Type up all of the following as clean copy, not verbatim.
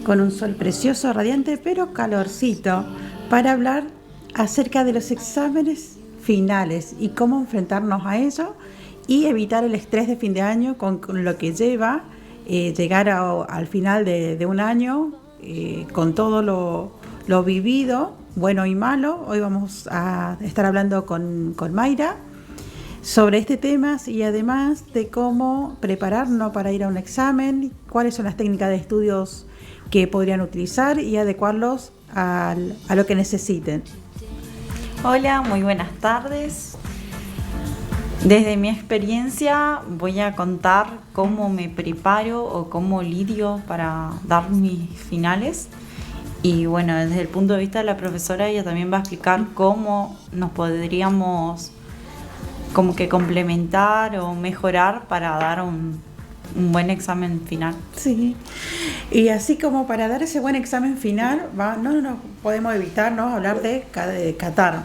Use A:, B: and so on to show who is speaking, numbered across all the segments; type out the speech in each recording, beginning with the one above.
A: con un sol precioso, radiante, pero calorcito, para hablar acerca de los exámenes finales y cómo enfrentarnos a ello y evitar el estrés de fin de año con lo que lleva llegar al final de un año con todo lo vivido, bueno y malo. Hoy vamos a estar hablando con Mayra sobre este tema y además de cómo prepararnos para ir a un examen, cuáles son las técnicas de estudios que podrían utilizar y adecuarlos a lo que necesiten.
B: Hola, muy buenas tardes. Desde mi experiencia voy a contar cómo me preparo o cómo lidio para dar mis finales. Y bueno, desde el punto de vista de la profesora, ella también va a explicar cómo nos podríamos como que complementar o mejorar para dar un buen examen final.
A: Sí, y así como para dar ese buen examen final, no podemos evitar hablar de Qatar,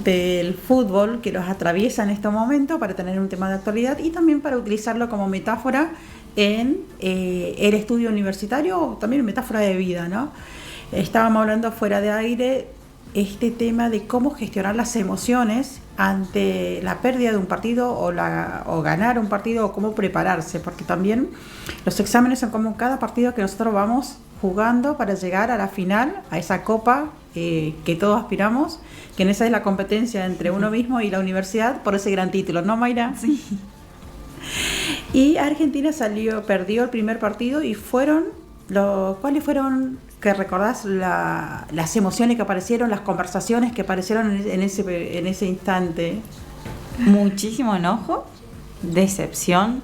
A: del fútbol que los atraviesa en este momento, para tener un tema de actualidad y también para utilizarlo como metáfora en el estudio universitario o también metáfora de vida, ¿no? Estábamos hablando fuera de aire este tema de cómo gestionar las emociones ante la pérdida de un partido o ganar un partido, o cómo prepararse, porque también los exámenes son como cada partido que nosotros vamos jugando para llegar a la final, a esa copa que todos aspiramos, que en esa es la competencia entre uno mismo y la universidad por ese gran título, ¿no, Mayra?
B: Sí.
A: Y Argentina perdió el primer partido y ¿cuáles fueron, que recordás, las emociones que aparecieron, las conversaciones que aparecieron en ese instante?
B: Muchísimo enojo, decepción,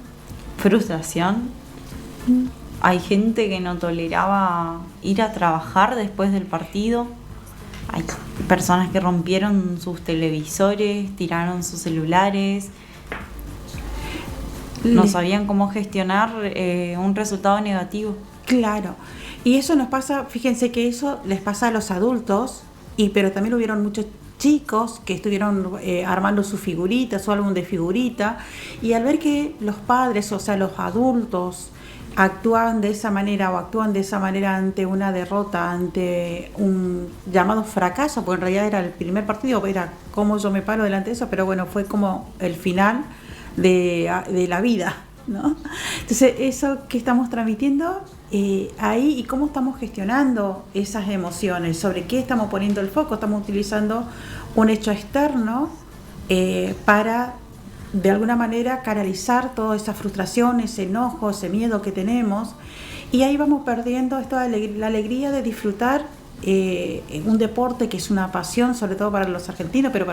B: frustración. Hay gente que no toleraba ir a trabajar después del partido. Hay personas que rompieron sus televisores, tiraron sus celulares. No sabían cómo gestionar un resultado negativo.
A: Claro, y eso nos pasa, fíjense que eso les pasa a los adultos, pero también hubieron muchos chicos que estuvieron armando sus figuritas, su álbum de figurita, y al ver que los padres, o sea, los adultos, actúan de esa manera ante una derrota, ante un llamado fracaso, porque en realidad era el primer partido, era cómo yo me paro delante de eso, pero bueno, fue como el final de la vida, ¿no? Entonces, eso que estamos transmitiendo ahí, y cómo estamos gestionando esas emociones, sobre qué estamos poniendo el foco, estamos utilizando un hecho externo para de alguna manera canalizar toda esa frustración, ese enojo, ese miedo que tenemos, y ahí vamos perdiendo la alegría de disfrutar un deporte que es una pasión, sobre todo para los argentinos, pero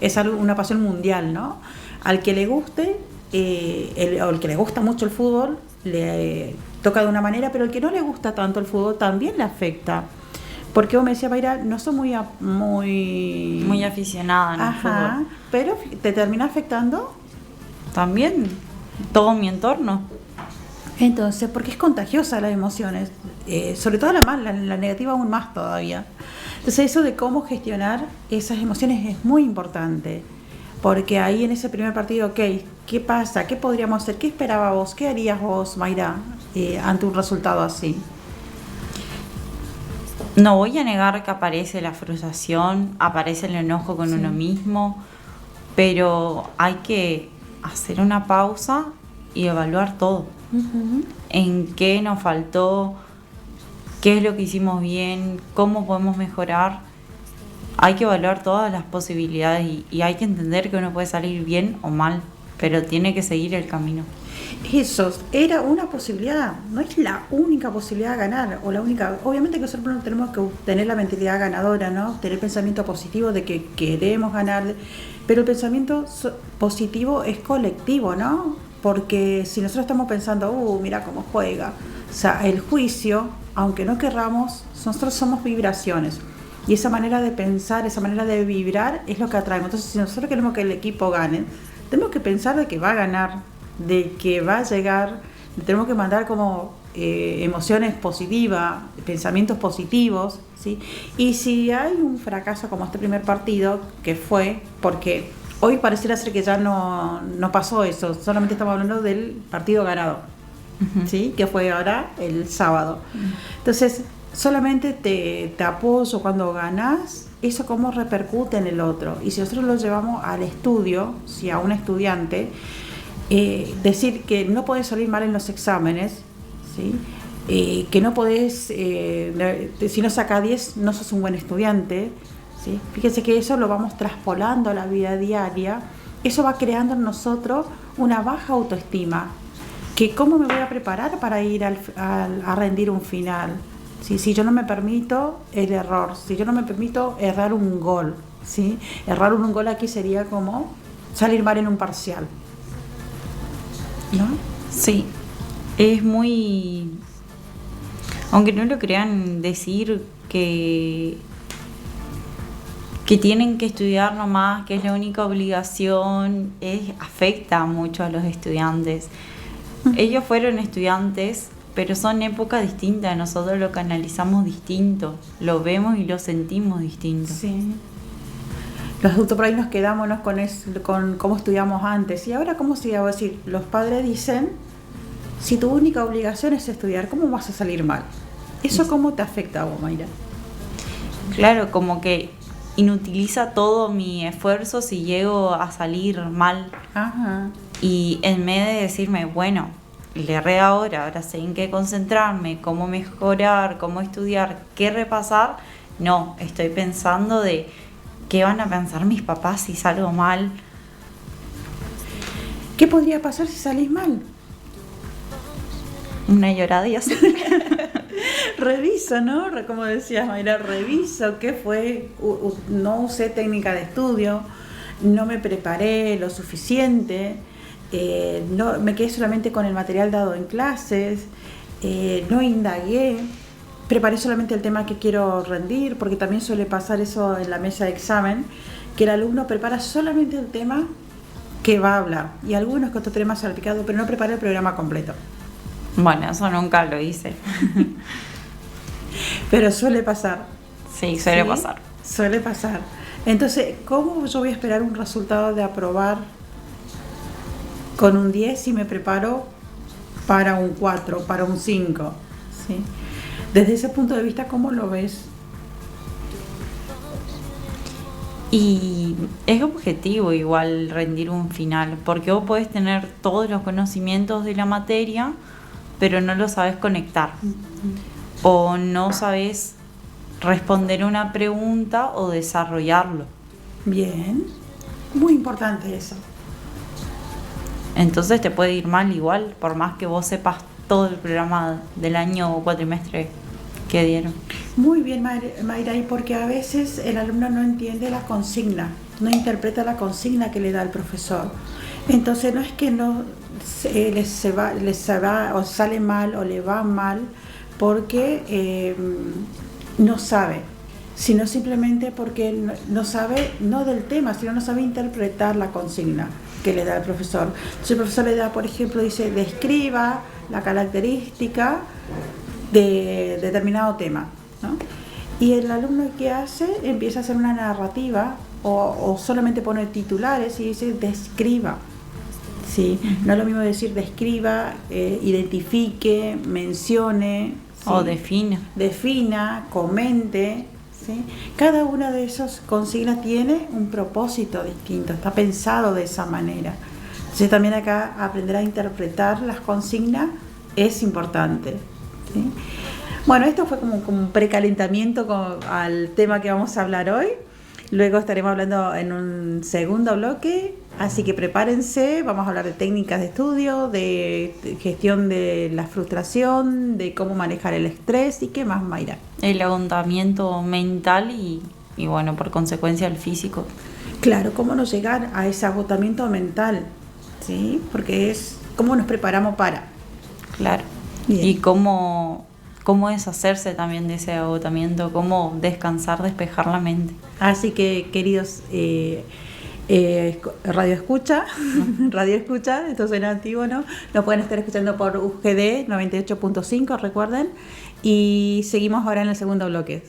A: es una pasión mundial, ¿no? Al que le guste, o el que le gusta mucho el fútbol, le toca de una manera, pero el que no le gusta tanto el fútbol también le afecta. Porque vos me decías, Mayra, no soy
B: muy aficionada en el fútbol.
A: Pero te termina afectando
B: también todo mi entorno.
A: Entonces, porque es contagiosa las emociones, sobre todo la negativa aún más todavía. Entonces, eso de cómo gestionar esas emociones es muy importante, porque ahí en ese primer partido, ¿qué pasa? ¿Qué podríamos hacer? ¿Qué esperabas vos? ¿Qué harías vos, Mayra, ante un resultado así?
B: No voy a negar que aparece la frustración, aparece el enojo con uno mismo, pero hay que hacer una pausa y evaluar todo. Uh-huh. En qué nos faltó, qué es lo que hicimos bien, cómo podemos mejorar. Hay que evaluar todas las posibilidades y hay que entender que uno puede salir bien o mal, pero tiene que seguir el camino.
A: Eso era una posibilidad, no es la única posibilidad de ganar, o la única. Obviamente que nosotros tenemos que tener la mentalidad ganadora, ¿no? Tener pensamiento positivo de que queremos ganar, pero el pensamiento positivo es colectivo, ¿no? Porque si nosotros estamos pensando, mira cómo juega, o sea, el juicio, aunque no querramos, nosotros somos vibraciones. Y esa manera de pensar, esa manera de vibrar es lo que atraemos. Entonces, si nosotros queremos que el equipo gane, tenemos que pensar de que va a ganar, de que va a llegar, tenemos que mandar como emociones positivas, pensamientos positivos, ¿sí? Y si hay un fracaso como este primer partido, que fue porque hoy pareciera ser que ya no pasó eso, solamente estamos hablando del partido ganado. ¿sí? Que fue ahora el sábado. Entonces, solamente te apoyo cuando ganás, eso cómo repercute en el otro. Y si nosotros lo llevamos al estudio, si a un estudiante, decir que no podés salir mal en los exámenes, ¿sí? Que no podés, si no saca 10 no sos un buen estudiante, ¿sí? Fíjense que eso lo vamos traspolando a la vida diaria, eso va creando en nosotros una baja autoestima, que cómo me voy a preparar para ir a rendir un final, ¿sí? Si yo no me permito el error, si yo no me permito errar un gol, ¿sí? Errar un gol aquí sería como salir mal en un parcial, ¿no?
B: Sí, es muy, aunque no lo crean, decir que tienen que estudiar nomás, que es la única obligación, afecta mucho a los estudiantes. Ellos fueron estudiantes, pero son épocas distintas, nosotros lo canalizamos distinto, lo vemos y lo sentimos distinto.
A: Sí. Los adultos por ahí nos quedamos con cómo estudiamos antes. Y ahora, ¿cómo se va a decir? Los padres dicen, si tu única obligación es estudiar, ¿cómo vas a salir mal? ¿Eso cómo te afecta a vos, Mayra?
B: Claro, como que inutiliza todo mi esfuerzo si llego a salir mal.
A: Ajá.
B: Y en vez de decirme, bueno, le erré ahora sé en qué concentrarme, cómo mejorar, cómo estudiar, qué repasar, no, estoy pensando de qué van a pensar mis papás si salgo mal.
A: ¿Qué podría pasar si salís mal?
B: Una llorada y así.
A: Reviso, ¿no? Como decías, Mayra, reviso qué fue, no usé técnica de estudio, no me preparé lo suficiente, no me quedé solamente con el material dado en clases, no indagué, preparé solamente el tema que quiero rendir, porque también suele pasar eso en la mesa de examen, que el alumno prepara solamente el tema que va a hablar, y algunos que otro tema salpicado, pero no prepara el programa completo.
B: Bueno, eso nunca lo hice.
A: Pero suele pasar.
B: Sí, suele pasar.
A: Suele pasar. Entonces, ¿cómo yo voy a esperar un resultado de aprobar con un 10 si me preparo para un 4, para un 5? ¿Sí? Desde ese punto de vista, ¿cómo lo ves?
B: Y es objetivo igual rendir un final, porque vos podés tener todos los conocimientos de la materia, pero no lo sabes conectar. O no sabes responder una pregunta o desarrollarlo.
A: Bien, muy importante eso.
B: Entonces te puede ir mal igual, por más que vos sepas todo el programa del año o cuatrimestre que dieron.
A: Muy bien, Mayra, y porque a veces el alumno no entiende la consigna, no interpreta la consigna que le da el profesor. Entonces no es que no les va o sale mal o le va mal porque no sabe, sino simplemente porque no sabe, no del tema, sino no sabe interpretar la consigna que le da el profesor. Entonces el profesor le da, por ejemplo, dice, describa la característica de determinado tema, ¿no? Y el alumno, ¿qué hace? Empieza a hacer una narrativa o solamente pone titulares y dice describa. Sí, no es lo mismo decir describa, identifique, mencione, ¿sí?
B: O
A: defina, comente, ¿sí? Cada una de esas consignas tiene un propósito distinto, está pensado de esa manera. Entonces también acá aprender a interpretar las consignas es importante, ¿sí? Bueno, esto fue como un precalentamiento al tema que vamos a hablar hoy. Luego estaremos hablando en un segundo bloque, así que prepárense, vamos a hablar de técnicas de estudio, de gestión de la frustración, de cómo manejar el estrés y qué más, Mayra.
B: El agotamiento mental y bueno, por consecuencia el físico.
A: Claro, cómo no llegar a ese agotamiento mental, ¿sí? Porque es cómo nos preparamos para.
B: Claro. Bien. Y cómo deshacerse también de ese agotamiento, cómo descansar, despejar la mente.
A: Así que, queridos Radio Escucha, esto suena antiguo, ¿no? Lo pueden estar escuchando por UGD 98.5, recuerden. Y seguimos ahora en el segundo bloque.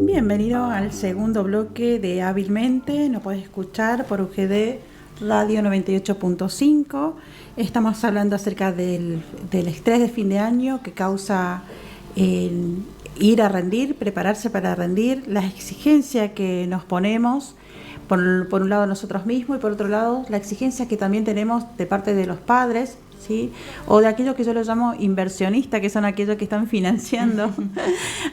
A: Bienvenido al segundo bloque de Hábilmente. Nos podés escuchar por UGD Radio 98.5. Estamos hablando acerca del estrés de fin de año que causa el ir a rendir, prepararse para rendir, las exigencias que nos ponemos, por un lado nosotros mismos y por otro lado la exigencia que también tenemos de parte de los padres, ¿sí? O de aquellos que yo los llamo inversionistas, que son aquellos que están financiando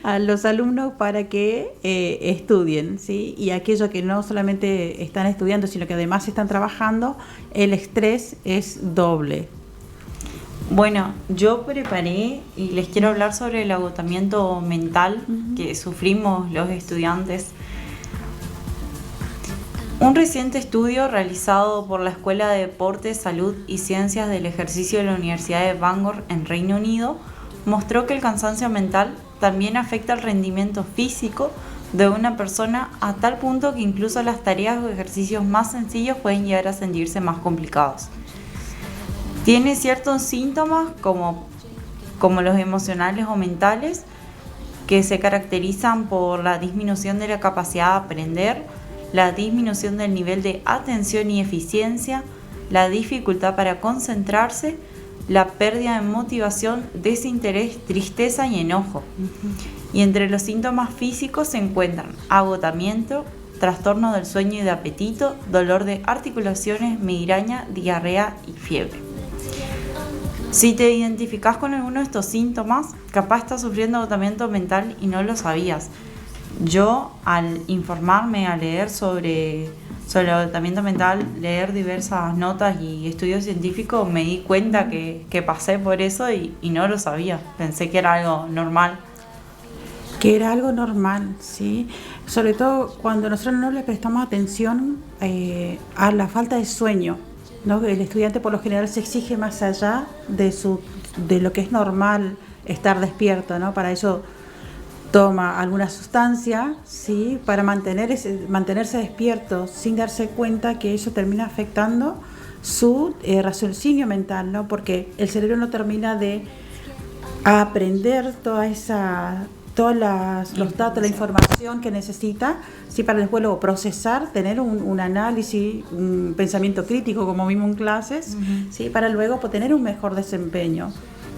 A: a los alumnos para que estudien, ¿sí? Y aquellos que no solamente están estudiando, sino que además están trabajando, el estrés es doble.
B: Bueno, yo preparé y les quiero hablar sobre el agotamiento mental que sufrimos los estudiantes. Un reciente estudio realizado por la Escuela de Deportes, Salud y Ciencias del Ejercicio de la Universidad de Bangor en Reino Unido mostró que el cansancio mental también afecta el rendimiento físico de una persona a tal punto que incluso las tareas o ejercicios más sencillos pueden llegar a sentirse más complicados. Tiene ciertos síntomas como los emocionales o mentales que se caracterizan por la disminución de la capacidad de aprender, la disminución del nivel de atención y eficiencia, la dificultad para concentrarse, la pérdida de motivación, desinterés, tristeza y enojo. Y entre los síntomas físicos se encuentran agotamiento, trastorno del sueño y de apetito, dolor de articulaciones, migraña, diarrea y fiebre. Si te identificas con alguno de estos síntomas, capaz estás sufriendo agotamiento mental y no lo sabías. Yo, al informarme, a leer sobre el agotamiento mental, leer diversas notas y estudios científicos, me di cuenta que pasé por eso y no lo sabía. Pensé que era algo normal.
A: Que era algo normal, ¿sí? Sobre todo cuando nosotros no le prestamos atención a la falta de sueño, ¿no? El estudiante por lo general se exige más allá de lo que es normal estar despierto, ¿no? Para eso toma alguna sustancia, ¿sí? Para mantenerse despierto sin darse cuenta que eso termina afectando su raciocinio mental, ¿no? Porque el cerebro no termina de aprender todos los datos, la información que necesita, ¿sí? Para después luego procesar, tener un análisis, un pensamiento crítico, como vimos en clases, ¿sí? Para luego tener un mejor desempeño.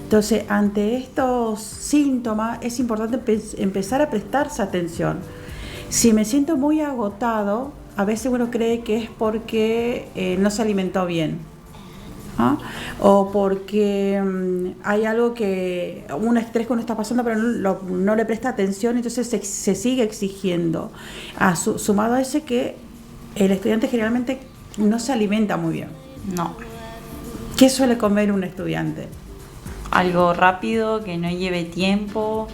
A: Entonces, ante estos síntomas es importante empezar a prestarse atención. Si me siento muy agotado, a veces uno cree que es porque no se alimentó bien, ¿ah? O porque hay algo un estrés que uno está pasando pero no le presta atención, entonces se sigue exigiendo. Sumado a ese que el estudiante generalmente no se alimenta muy bien.
B: No.
A: ¿Qué suele comer un estudiante?
B: Algo rápido, que no lleve tiempo.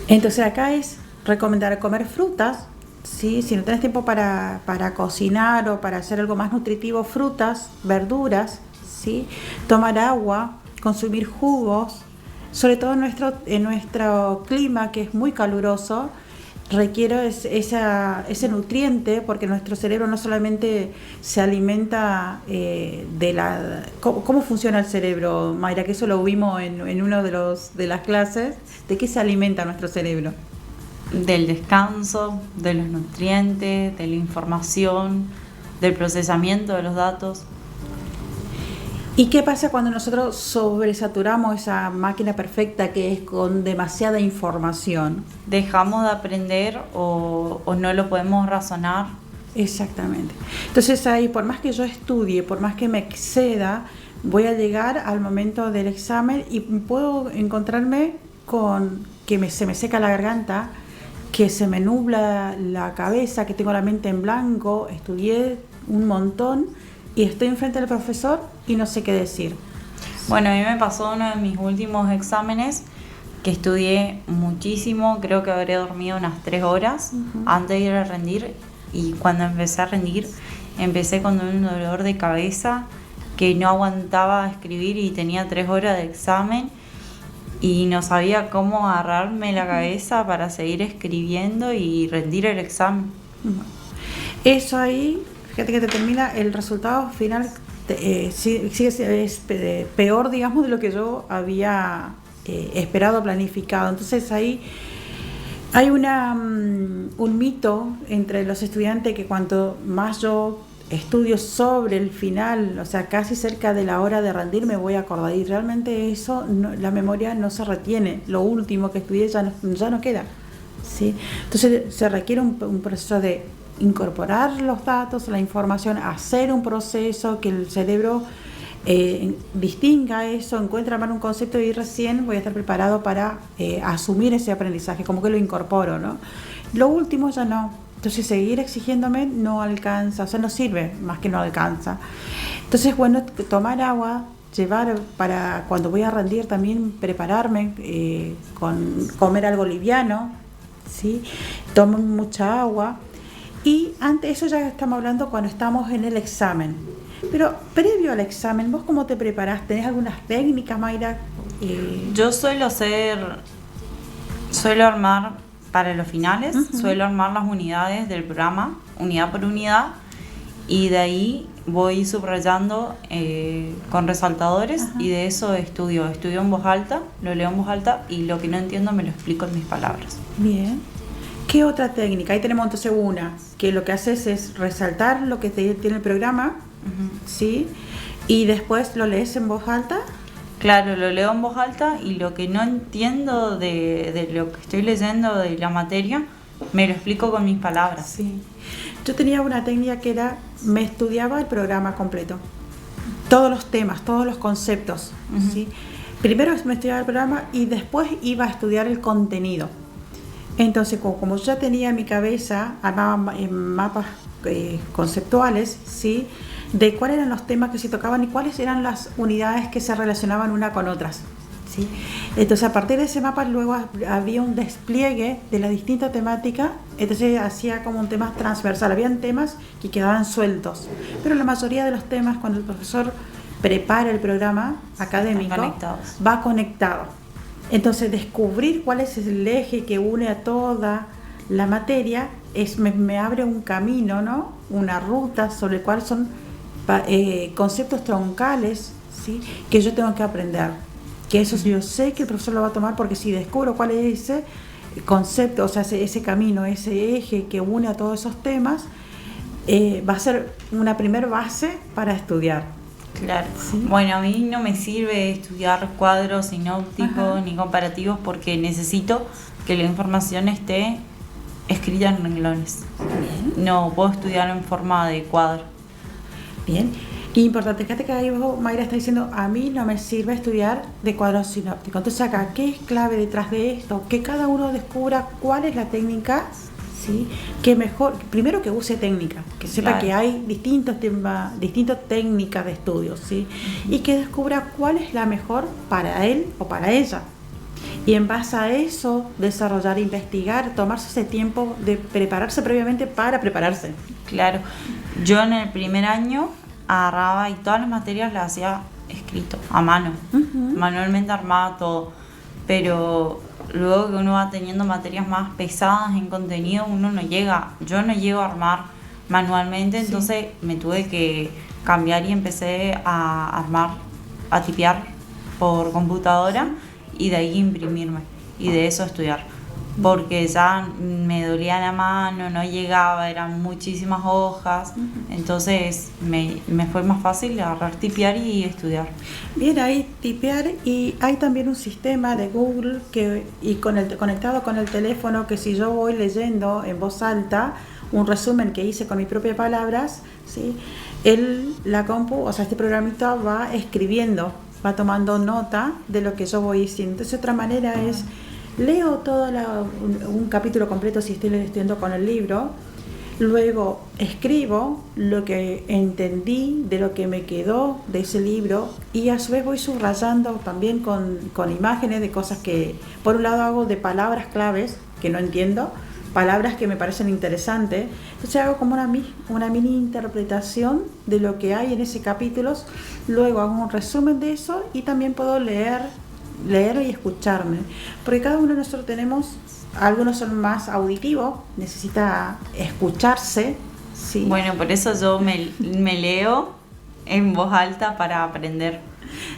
A: Entonces acá es recomendar comer frutas, ¿sí? Si no tenés tiempo para cocinar o para hacer algo más nutritivo, frutas, verduras, ¿sí? Tomar agua, consumir jugos, sobre todo en nuestro clima que es muy caluroso, requiere ese nutriente, porque nuestro cerebro no solamente se alimenta ¿Cómo funciona el cerebro, Mayra? Que eso lo vimos en uno de las clases. ¿De qué se alimenta nuestro cerebro?
B: Del descanso, de los nutrientes, de la información, del procesamiento de los datos.
A: ¿Y qué pasa cuando nosotros sobresaturamos esa máquina perfecta que es con demasiada información?
B: Dejamos de aprender o no lo podemos razonar.
A: Exactamente. Entonces ahí, por más que yo estudie, por más que me exceda, voy a llegar al momento del examen y puedo encontrarme con que se me seca la garganta, que se me nubla la cabeza, que tengo la mente en blanco, estudié un montón y estoy enfrente del profesor y no sé qué decir.
B: Bueno, a mí me pasó uno de mis últimos exámenes que estudié muchísimo, creo que habré dormido unas 3 horas antes de ir a rendir, y cuando empecé a rendir empecé con un dolor de cabeza que no aguantaba escribir y tenía 3 horas de examen y no sabía cómo agarrarme la cabeza para seguir escribiendo y rendir el examen.
A: Eso ahí, fíjate que te termina el resultado final es peor, digamos, de lo que yo había esperado, planificado. Entonces ahí hay un mito entre los estudiantes que cuanto más yo estudio sobre el final, o sea, casi cerca de la hora de rendir, me voy a acordar. Y realmente eso, la memoria no se retiene. Lo último que estudié ya no queda, ¿sí? Entonces se requiere un proceso de incorporar los datos, la información, hacer un proceso que el cerebro distinga eso, encuentra mal un concepto y recién voy a estar preparado para asumir ese aprendizaje, como que lo incorporo, ¿no? Lo último ya no. Entonces seguir exigiéndome no alcanza, o sea, no sirve, más que no alcanza. Entonces, bueno, tomar agua, llevar para cuando voy a rendir también, prepararme con comer algo liviano, ¿sí? Tomo mucha agua. Y ante eso ya estamos hablando cuando estamos en el examen. Pero previo al examen, ¿vos cómo te preparás? ¿Tenés algunas técnicas, Mayra?
B: Yo suelo armar para los finales, suelo armar las unidades del programa, unidad por unidad, y de ahí voy subrayando con resaltadores. Y de eso estudio en voz alta, lo leo en voz alta y lo que no entiendo me lo explico en mis palabras.
A: Bien. ¿Qué otra técnica? Ahí tenemos entonces una, que lo que haces es resaltar lo que tiene el programa, ¿sí? Y después lo lees en voz alta.
B: Claro, lo leo en voz alta y lo que no entiendo de lo que estoy leyendo de la materia, me lo explico con mis palabras.
A: Sí. Yo tenía una técnica que era, me estudiaba el programa completo, todos los temas, todos los conceptos, ¿sí? Primero me estudiaba el programa y después iba a estudiar el contenido. Entonces, como yo ya tenía en mi cabeza, armaba mapas conceptuales, ¿sí? De cuáles eran los temas que se tocaban y cuáles eran las unidades que se relacionaban una con otras, ¿sí? Entonces, a partir de ese mapa luego había un despliegue de la distinta temática, entonces hacía como un tema transversal, habían temas que quedaban sueltos, pero la mayoría de los temas, cuando el profesor prepara el programa académico, va conectado. Entonces, descubrir cuál es el eje que une a toda la materia me abre un camino, ¿no? Una ruta sobre el cual son conceptos troncales, ¿sí? Que yo tengo que aprender. Que eso yo sé que el profesor lo va a tomar, porque si descubro cuál es ese concepto, o sea, ese camino, ese eje que une a todos esos temas, va a ser una primera base para estudiar.
B: Claro. ¿Sí? Bueno, a mí no me sirve estudiar cuadros sinópticos ni comparativos, porque necesito que la información esté escrita en renglones. Bien. No puedo estudiar en forma de cuadro.
A: Bien. Y importante, fíjate que ahí vos, Mayra, está diciendo, a mí no me sirve estudiar de cuadros sinópticos. Entonces acá, ¿qué es clave detrás de esto? Que cada uno descubra cuál es la técnica, ¿sí? Que mejor, primero que use técnica, que sepa que hay distintos temas, distintas técnicas de estudio, ¿sí? Y que descubra cuál es la mejor para él o para ella. Y en base a eso, desarrollar, investigar, tomarse ese tiempo de prepararse previamente para prepararse.
B: Claro. Yo en el primer año agarraba y todas las materias las hacía escrito, a mano. Manualmente armaba todo. Pero luego que uno va teniendo materias más pesadas en contenido, yo no llego a armar manualmente, entonces me tuve que cambiar y empecé a armar, a tipear por computadora y de ahí imprimirme y de eso estudiar, porque ya me dolía la mano, no llegaba, eran muchísimas hojas, entonces me fue más fácil agarrar, tipear y estudiar.
A: Bien, ahí tipear, y hay también un sistema de Google conectado con el teléfono, que si yo voy leyendo en voz alta un resumen que hice con mis propias palabras, ¿sí? La compu, o sea, este programita va escribiendo, va tomando nota de lo que yo voy diciendo. Entonces, otra manera es, leo todo un capítulo completo si estoy estudiando con el libro, luego escribo lo que entendí de lo que me quedó de ese libro, y a su vez voy subrayando también con imágenes de cosas que, por un lado, hago de palabras claves que no entiendo, palabras que me parecen interesantes, entonces hago como una mini interpretación de lo que hay en ese capítulo, luego hago un resumen de eso y también puedo leer y escucharme, porque cada uno de nosotros tenemos, algunos son más auditivos, necesita escucharse, ¿sí?
B: Bueno, por eso yo me leo en voz alta para aprender.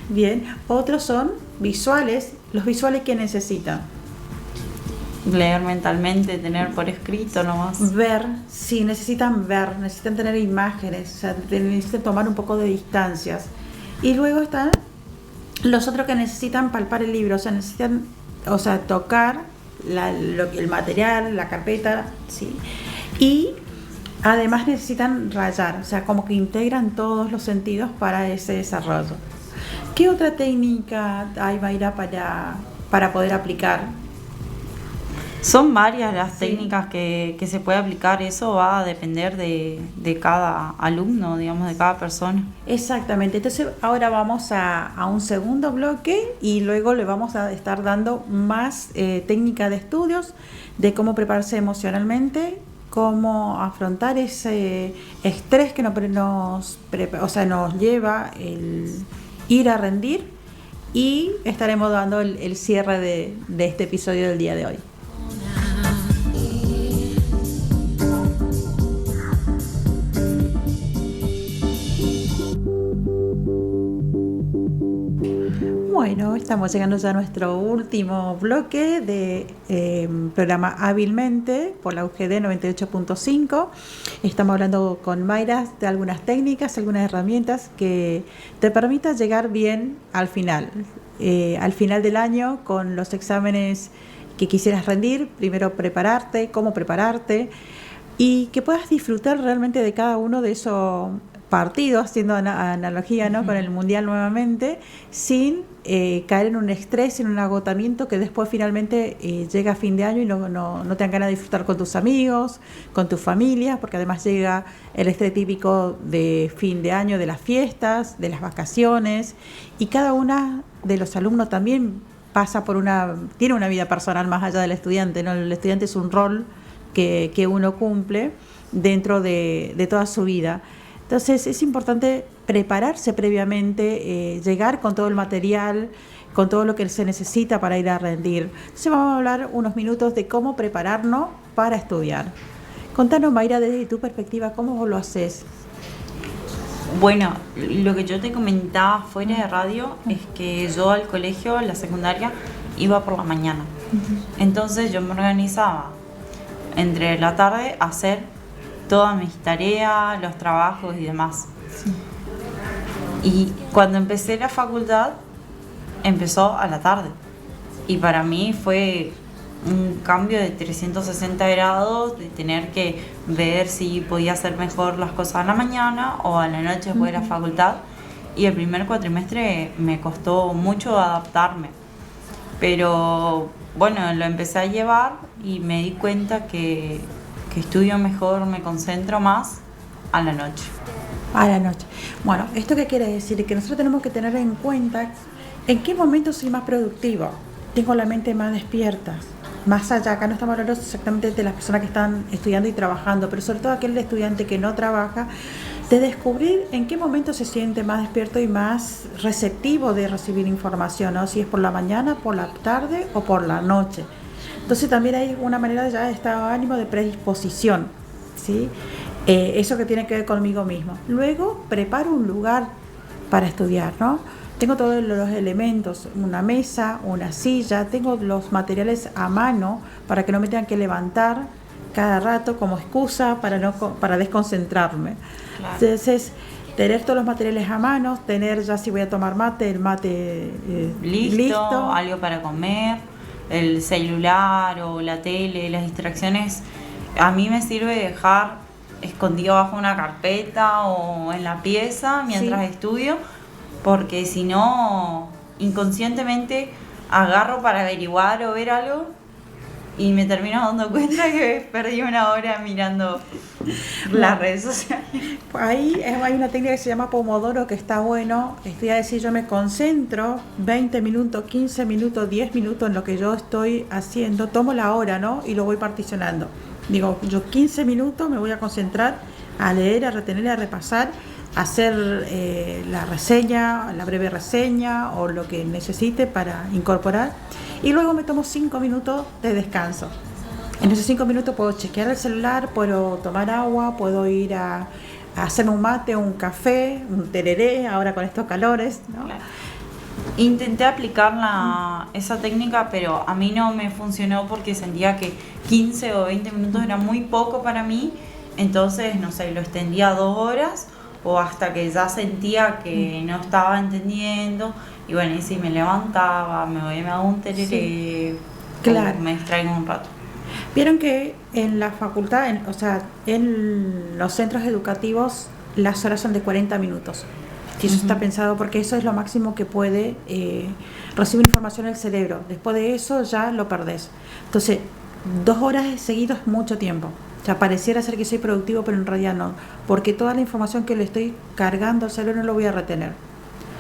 A: Bien, otros son visuales. Los visuales que necesitan.
B: Leer mentalmente, tener por escrito nomás.
A: Ver, sí, necesitan ver, necesitan tener imágenes, o sea, necesitan tomar un poco de distancias. Y luego están los otros que necesitan palpar el libro, o sea, necesitan, o sea, tocar el material, la carpeta, sí. Y además necesitan rayar, o sea, como que integran todos los sentidos para ese desarrollo. ¿Qué otra técnica hay, Mayra, para poder aplicar?
B: Son varias las
A: Sí.
B: técnicas que se puede aplicar, eso va a depender de cada alumno, digamos, de cada persona.
A: Exactamente, entonces ahora vamos a un segundo bloque y luego le vamos a estar dando más técnica de estudios de cómo prepararse emocionalmente, cómo afrontar ese estrés que nos lleva el ir a rendir, y estaremos dando el cierre de este episodio del día de hoy. Bueno, estamos llegando ya a nuestro último bloque de programa Hábilmente por la UGD 98.5. Estamos hablando con Mayra de algunas técnicas, algunas herramientas que te permitan llegar bien al final del año con los exámenes que quisieras rendir. Primero prepararte, cómo prepararte, y que puedas disfrutar realmente de cada uno de esos partidos, haciendo analogía, ¿no?, con el Mundial nuevamente, sin caer en un estrés, en un agotamiento que después finalmente llega a fin de año y no te dan ganas de disfrutar con tus amigos, con tu familia, porque además llega el estrés típico de fin de año, de las fiestas, de las vacaciones, y cada una de los alumnos también tiene una vida personal más allá del estudiante, ¿no? El estudiante es un rol que uno cumple dentro de toda su vida. Entonces es importante prepararse previamente, llegar con todo el material, con todo lo que se necesita para ir a rendir. Entonces vamos a hablar unos minutos de cómo prepararnos para estudiar. Contanos, Mayra, desde tu perspectiva, ¿cómo vos lo haces?
B: Bueno, lo que yo te comentaba fuera de radio es que yo al colegio, la secundaria, iba por la mañana. Entonces yo me organizaba entre la tarde a hacer todas mis tareas, los trabajos y demás.
A: Sí.
B: Y cuando empecé la facultad, empezó a la tarde. Y para mí fue un cambio de 360 grados, de tener que ver si podía hacer mejor las cosas a la mañana o a la noche después de la facultad. Y el primer cuatrimestre me costó mucho adaptarme. Pero bueno, lo empecé a llevar y me di cuenta que estudio mejor, me concentro más a la noche.
A: A la noche. Bueno, ¿esto qué quiere decir? Que nosotros tenemos que tener en cuenta en qué momento soy más productivo, tengo la mente más despierta. Más allá, acá no estamos hablando exactamente de las personas que están estudiando y trabajando, pero sobre todo aquel estudiante que no trabaja, de descubrir en qué momento se siente más despierto y más receptivo de recibir información, ¿no? Si es por la mañana, por la tarde o por la noche. Entonces también hay una manera ya de estado de ánimo, de predisposición, ¿sí? Eso que tiene que ver conmigo mismo. Luego preparo un lugar para estudiar, ¿no? Tengo todos los elementos, una mesa, una silla, tengo los materiales a mano para que no me tengan que levantar cada rato como excusa para desconcentrarme. Claro. Entonces, tener todos los materiales a mano, tener ya, si voy a tomar mate, el mate listo,
B: algo para comer, el celular o la tele, las distracciones. A mí me sirve dejar escondido bajo una carpeta o en la pieza mientras estudio, porque si no, inconscientemente agarro para averiguar o ver algo y me termino dando cuenta que perdí una hora mirando las redes sociales.
A: Ahí hay una técnica que se llama Pomodoro, que está bueno. Estoy a decir, yo me concentro 20 minutos, 15 minutos, 10 minutos en lo que yo estoy haciendo, tomo la hora, ¿no? Y lo voy particionando. Digo, yo 15 minutos me voy a concentrar a leer, a retener, a repasar, a hacer la reseña, la breve reseña o lo que necesite para incorporar. Y luego me tomo 5 minutos de descanso. En esos 5 minutos puedo chequear el celular, puedo tomar agua, puedo ir a hacerme un mate, un café, un tereré, ahora con estos calores, ¿no?
B: Claro. Intenté aplicar esa técnica, pero a mí no me funcionó porque sentía que 15 o 20 minutos era muy poco para mí. Entonces, no sé, lo extendía 2 horas o hasta que ya sentía que no estaba entendiendo. Y bueno, y si me levantaba, me hago un tereré,
A: Sí. Claro.
B: me distraigo un rato.
A: Vieron que en la facultad, o sea, en los centros educativos, las horas son de 40 minutos. Y eso está pensado porque eso es lo máximo que puede recibir información el cerebro. Después de eso ya lo perdés. Entonces, 2 horas seguidas es mucho tiempo. O sea, pareciera ser que soy productivo, pero en realidad no. Porque toda la información que le estoy cargando al cerebro no lo voy a retener.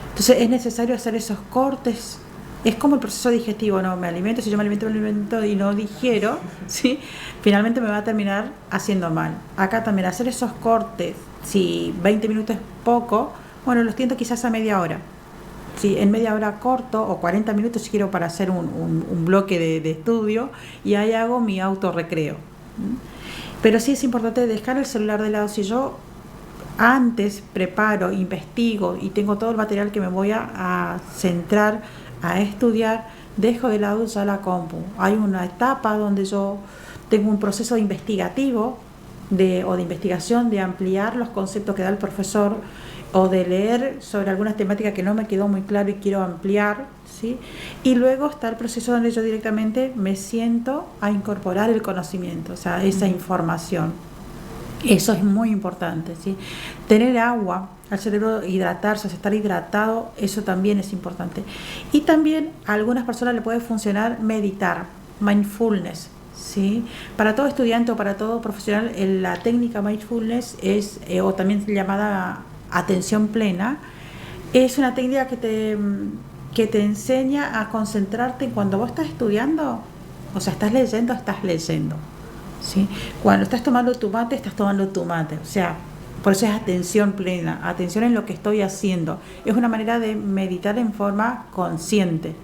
A: Entonces, es necesario hacer esos cortes. Es como el proceso digestivo, ¿no? Me alimento, si yo me alimento y no digiero, ¿sí? Finalmente me va a terminar haciendo mal. Acá también hacer esos cortes, si 20 minutos es poco, bueno, los tiento quizás a media hora. Si en media hora corto o 40 minutos si quiero para hacer un bloque de estudio y ahí hago mi autorrecreo. Pero sí es importante dejar el celular de lado. Si yo antes preparo, investigo y tengo todo el material que me voy a centrar a estudiar, dejo de lado ya la compu. Hay una etapa donde yo tengo un proceso investigativo o de investigación, de ampliar los conceptos que da el profesor o de leer sobre algunas temáticas que no me quedó muy claro y quiero ampliar, ¿sí? Y luego está el proceso donde yo directamente me siento a incorporar el conocimiento, o sea, esa información. Eso es muy importante, ¿sí? Tener agua, al cerebro hidratarse, o sea, estar hidratado, eso también es importante. Y también a algunas personas le puede funcionar meditar, mindfulness, ¿sí? Para todo estudiante o para todo profesional, la técnica mindfulness es, o también llamada atención plena, es una técnica que te enseña a concentrarte cuando vos estás estudiando, o sea, estás leyendo, ¿sí? Cuando estás tomando tu mate, o sea, por eso es atención plena, atención en lo que estoy haciendo. Es una manera de meditar en forma consciente,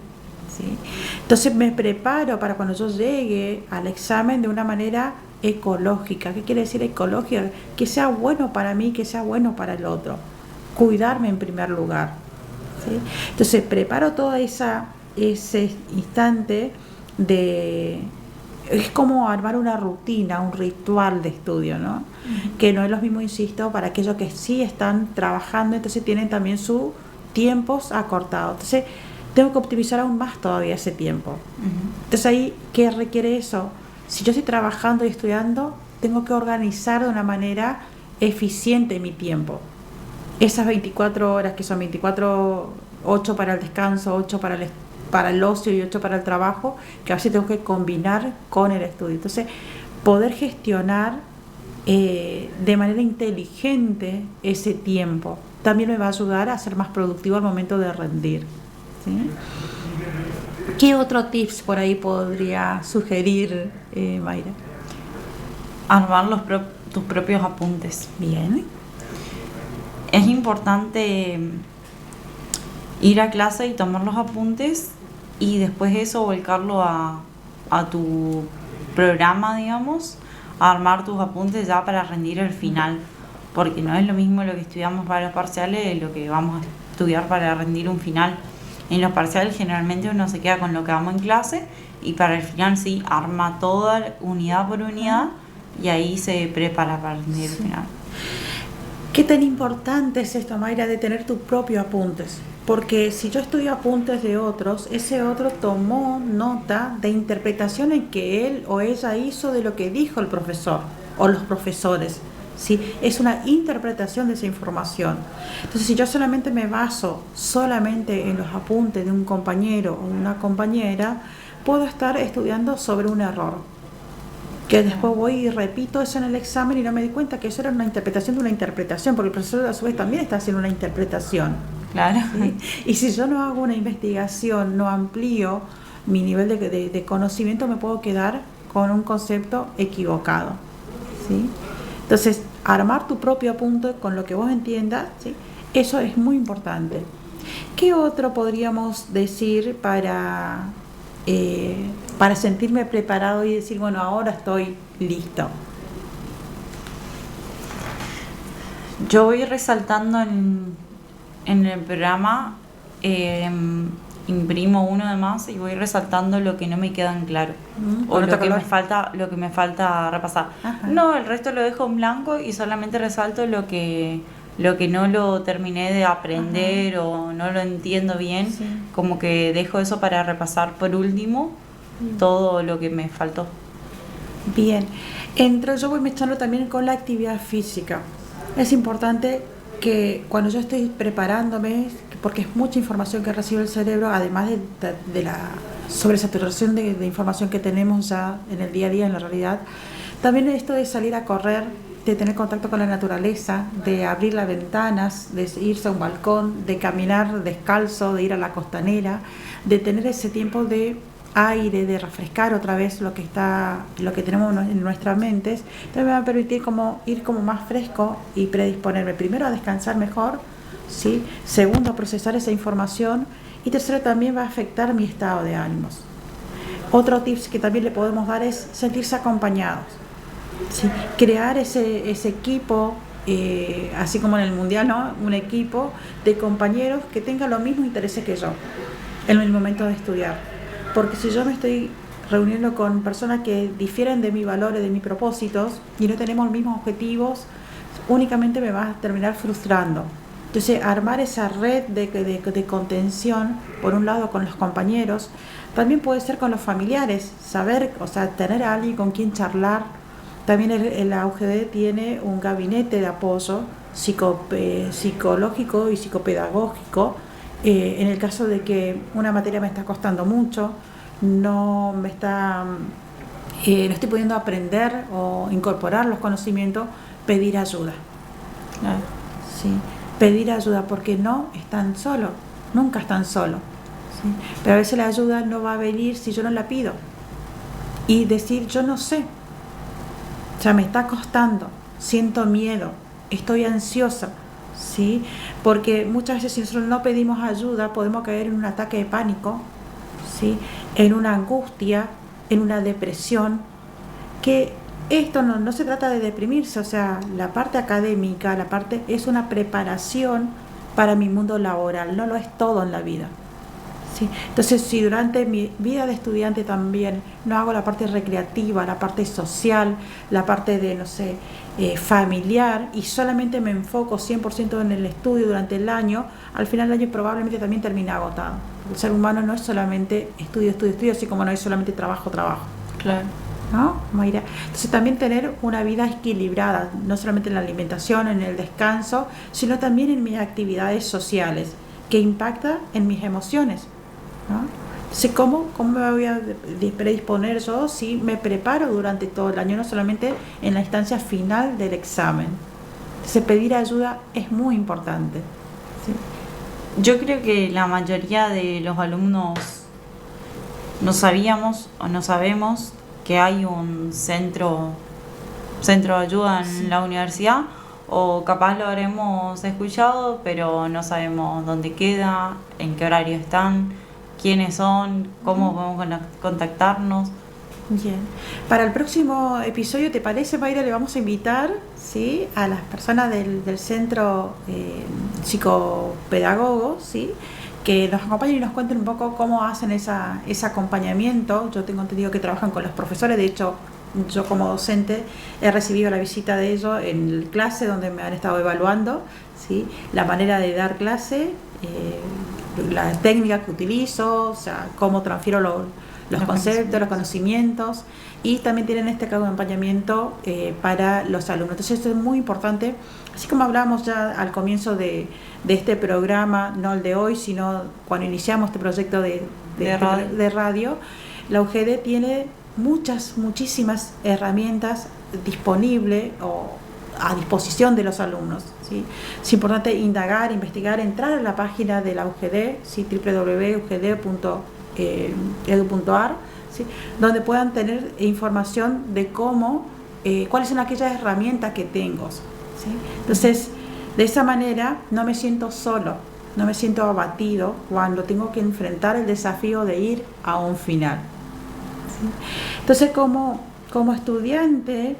A: ¿sí? Entonces me preparo para cuando yo llegue al examen de una manera ecológica. ¿Qué quiere decir ecológica? Que sea bueno para mí, que sea bueno para el otro. Cuidarme en primer lugar, ¿sí? Entonces preparo todo ese instante es como armar una rutina, un ritual de estudio, ¿no? Que no es lo mismo, insisto, para aquellos que sí están trabajando, entonces tienen también sus tiempos acortados. Entonces tengo que optimizar aún más todavía ese tiempo. Entonces ahí, ¿qué requiere eso? Si yo estoy trabajando y estudiando, tengo que organizar de una manera eficiente mi tiempo. Esas 24 horas, que son 24, 8 para el descanso, 8 para el ocio y 8 para el trabajo, que a veces tengo que combinar con el estudio. Entonces, poder gestionar de manera inteligente ese tiempo también me va a ayudar a ser más productivo al momento de rendir, ¿sí? ¿Qué otro tips por ahí podría sugerir, Mayra?
B: Armar tus propios apuntes.
A: Bien.
B: Es importante ir a clase y tomar los apuntes y después eso volcarlo a tu programa, digamos, a armar tus apuntes ya para rendir el final, porque no es lo mismo lo que estudiamos para los parciales de lo que vamos a estudiar para rendir un final. En los parciales generalmente uno se queda con lo que vamos en clase y para el final sí arma toda unidad por unidad y ahí se prepara para rendir el final.
A: ¿Qué tan importante es esto, Mayra, de tener tus propios apuntes? Porque si yo estudio apuntes de otros, ese otro tomó nota de interpretaciones que él o ella hizo de lo que dijo el profesor o los profesores, ¿sí? Es una interpretación de esa información. Entonces, si yo solamente me baso solamente en los apuntes de un compañero o una compañera, puedo estar estudiando sobre un error, que después voy y repito eso en el examen y no me di cuenta que eso era una interpretación de una interpretación, porque el profesor a su vez también está haciendo una interpretación.
B: Claro.
A: ¿Sí? Y si yo no hago una investigación, no amplío mi nivel de conocimiento, me puedo quedar con un concepto equivocado, ¿sí? Entonces, armar tu propio apunte con lo que vos entiendas, ¿sí? Eso es muy importante. ¿Qué otro podríamos decir para sentirme preparado y decir, bueno, ahora estoy listo?
B: Yo voy resaltando en el programa, imprimo uno de más y voy resaltando lo que no me queda en claro. O
A: ¿Con otro
B: lo que me falta repasar.
A: Ajá.
B: No, el resto lo dejo en blanco y solamente resalto lo que no lo terminé de aprender o no lo entiendo bien.
A: Sí.
B: Como que dejo eso para repasar por último todo lo que me faltó.
A: Bien, yo voy mezclando también con la actividad física. Es importante que cuando yo estoy preparándome, porque es mucha información que recibe el cerebro, además de la sobresaturación de información que tenemos ya en el día a día, en la realidad, también esto de salir a correr, de tener contacto con la naturaleza, de abrir las ventanas, de irse a un balcón, de caminar descalzo, de ir a la costanera, de tener ese tiempo de aire, de refrescar otra vez lo que tenemos en nuestras mentes, también me va a permitir ir como más fresco y predisponerme primero a descansar mejor, ¿sí? Segundo, a procesar esa información, y tercero, también va a afectar mi estado de ánimos. Otro tips que también le podemos dar es sentirse acompañados, ¿sí? Crear ese equipo, así como en el mundial, ¿no? Un equipo de compañeros que tengan los mismos intereses que yo en el momento de estudiar. Porque si yo me estoy reuniendo con personas que difieren de mis valores, de mis propósitos, y no tenemos los mismos objetivos, únicamente me va a terminar frustrando. Entonces, armar esa red de contención, por un lado con los compañeros, también puede ser con los familiares, saber, o sea, tener a alguien con quien charlar. También la UGD tiene un gabinete de apoyo psicológico y psicopedagógico. En el caso de que una materia me está costando mucho, no estoy pudiendo aprender o incorporar los conocimientos, pedir ayuda. Sí, pedir ayuda, porque no están solos, nunca están solos. ¿Sí? Pero a veces la ayuda no va a venir si yo no la pido. Y decir, yo no sé, o sea, me está costando, siento miedo, estoy ansiosa. ¿Sí? Porque muchas veces si nosotros no pedimos ayuda podemos caer en un ataque de pánico, ¿sí? En una angustia, en una depresión, que esto no se trata de deprimirse, o sea, la parte académica, es una preparación para mi mundo laboral, no lo es todo en la vida. ¿Sí? Entonces, si durante mi vida de estudiante también no hago la parte recreativa, la parte social, la parte de, familiar, y solamente me enfoco 100% en el estudio durante el año, al final del año probablemente también termine agotado. El ser humano no es solamente estudio, así como no es solamente trabajo.
B: Claro.
A: ¿No, Mayra? Entonces también tener una vida equilibrada, no solamente en la alimentación, en el descanso, sino también en mis actividades sociales, que impacta en mis emociones, ¿no? Entonces, ¿cómo me voy a predisponer yo si me preparo durante todo el año, no solamente en la instancia final del examen? Entonces, pedir ayuda es muy importante, ¿sí?
B: Yo creo que la mayoría de los alumnos no sabíamos o no sabemos que hay un centro de ayuda en la universidad, o capaz lo habremos escuchado, pero no sabemos dónde queda, en qué horario están, quiénes son, cómo podemos contactarnos.
A: Bien. Para el próximo episodio, ¿te parece, Mayra? Le vamos a invitar, ¿sí?, a las personas del centro psicopedagogos, ¿sí?, que nos acompañen y nos cuenten un poco cómo hacen ese acompañamiento. Yo tengo entendido que trabajan con los profesores, de hecho, yo como docente he recibido la visita de ellos en clase donde me han estado evaluando, ¿sí?, la manera de dar clase, la técnica que utilizo, o sea, cómo transfiero los conceptos, los conocimientos, y también tienen este acompañamiento para los alumnos. Entonces esto es muy importante, así como hablábamos ya al comienzo de este programa, no el de hoy, sino cuando iniciamos este proyecto de radio, la UGD tiene muchísimas herramientas disponibles o a disposición de los alumnos, ¿sí? Es importante indagar, investigar, entrar a la página de la UGD, ¿sí?, www.ugd.edu.ar, ¿sí?, donde puedan tener información de cuáles son aquellas herramientas que tengo, ¿sí? Entonces, de esa manera no me siento solo, no me siento abatido cuando tengo que enfrentar el desafío de ir a un final, ¿sí? Entonces, como estudiante,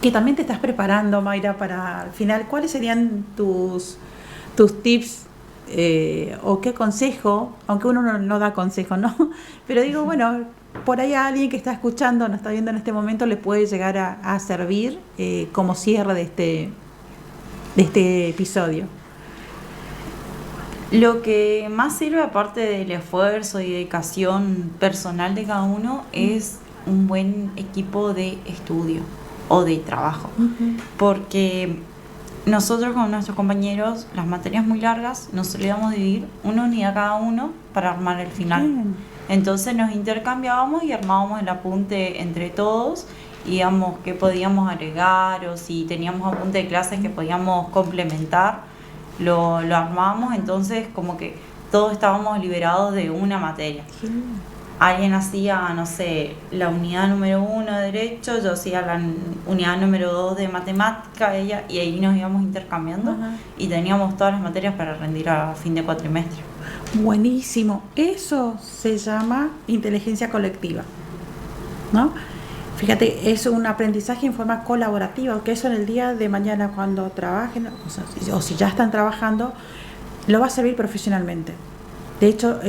A: que también te estás preparando, Mayra, para al final, ¿cuáles serían tus tips o qué consejo? Aunque uno no da consejo, ¿no? Pero digo, bueno, por ahí a alguien que está escuchando, nos está viendo en este momento, le puede llegar a servir como cierre de este episodio.
B: Lo que más sirve, aparte del esfuerzo y dedicación personal de cada uno, es un buen equipo de estudio o de trabajo. Porque nosotros con nuestros compañeros, las materias muy largas, nos solíamos dividir una unidad cada uno para armar el final.
A: Bien.
B: Entonces nos intercambiábamos y armábamos el apunte entre todos, y digamos qué podíamos agregar, o si teníamos apunte de clases que podíamos complementar, lo armábamos. Entonces como que todos estábamos liberados de una materia.
A: Genial.
B: Alguien hacía, no sé, la unidad número 1 de Derecho, yo hacía la unidad número 2 de Matemática, ella, y ahí nos íbamos intercambiando.
A: Ajá.
B: Y teníamos todas las materias para rendir a fin de cuatrimestre.
A: Buenísimo. Eso se llama inteligencia colectiva, ¿no? Fíjate, es un aprendizaje en forma colaborativa, que eso en el día de mañana cuando trabajen, o si ya están trabajando, lo va a servir profesionalmente. De hecho,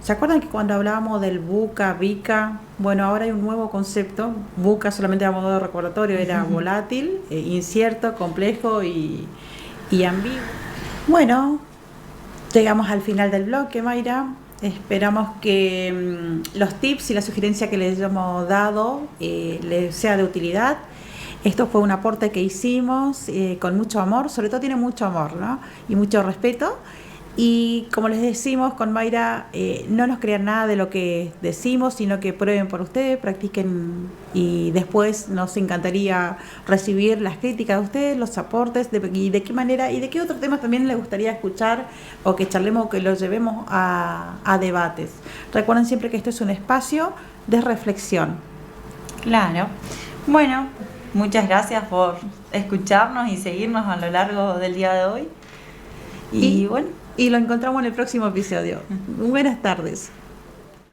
A: ¿se acuerdan que cuando hablábamos del VUCA, VICA? Bueno, ahora hay un nuevo concepto. VUCA solamente a modo de recordatorio, era volátil, incierto, complejo y ambiguo. Bueno, llegamos al final del bloque, Mayra. Esperamos que los tips y la sugerencia que les hemos dado les sea de utilidad. Esto fue un aporte que hicimos con mucho amor, sobre todo tiene mucho amor, ¿no? Y mucho respeto. Y como les decimos con Mayra, no nos crean nada de lo que decimos, sino que prueben por ustedes, practiquen, y después nos encantaría recibir las críticas de ustedes, los aportes, y de qué manera y de qué otros temas también les gustaría escuchar, o que charlemos o que los llevemos a debates. Recuerden siempre que esto es un espacio de reflexión.
B: Claro. Bueno, muchas gracias por escucharnos y seguirnos a lo largo del día de hoy. Y bueno.
A: Y lo encontramos en el próximo episodio. Buenas tardes.